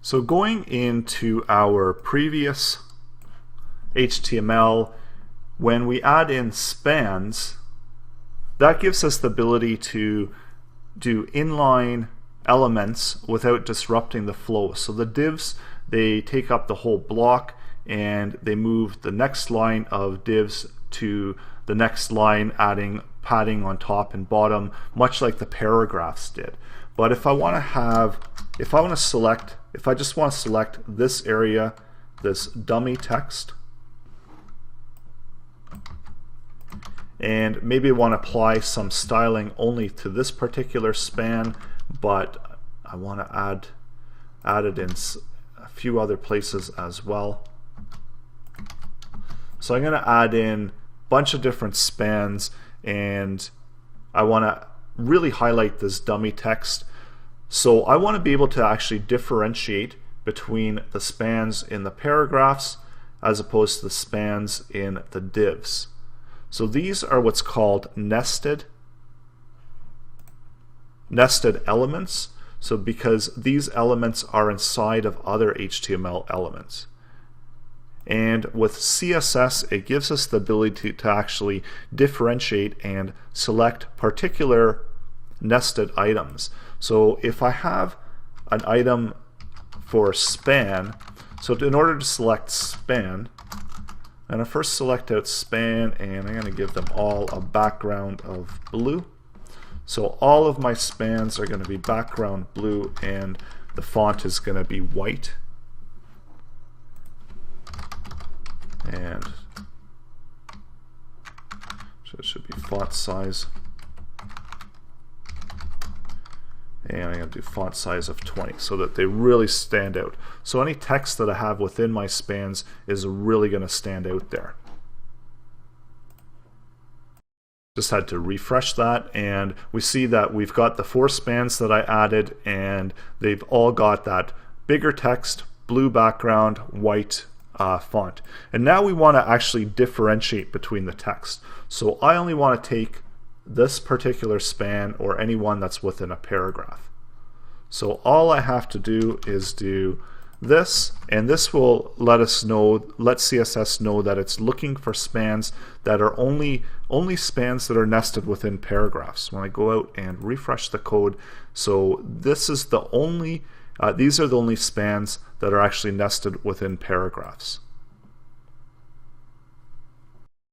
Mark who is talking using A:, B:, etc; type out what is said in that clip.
A: So going into our previous HTML, when we add in spans, that gives us the ability to do inline elements without disrupting the flow. So the divs, they take up the whole block and they move the next line of divs to the next line, adding padding on top and bottom, much like the paragraphs did. But if I just want to select this area, this dummy text, and maybe I want to apply some styling only to this particular span, but I want to add it in a few other places as well. So I'm going to add in a bunch of different spans, and I want to really highlight this dummy text. So I want to be able to actually differentiate between the spans in the paragraphs as opposed to the spans in the divs. So these are what's called nested elements. So because these elements are inside of other HTML elements. And with CSS, it gives us the ability to actually differentiate and select particular nested items. So if I have an item for span, so in order to select span, I'm going to first select out span, and I'm going to give them all a background of blue. So all of my spans are going to be background blue, and the font is going to be white. And so it should be font size. And I'm going to do font size of 20 so that they really stand out. So any text that I have within my spans is really going to stand out there. Just had to refresh that, and we see that we've got the 4 spans that I added, and they've all got that bigger text, blue background, white font. And now we want to actually differentiate between the text. So I only want to take this particular span or any one that's within a paragraph. So all I have to do is do this, and this will let CSS know that it's looking for spans that are only spans that are nested within paragraphs. When I go out and refresh the code, so this is the only these are the only spans that are actually nested within paragraphs.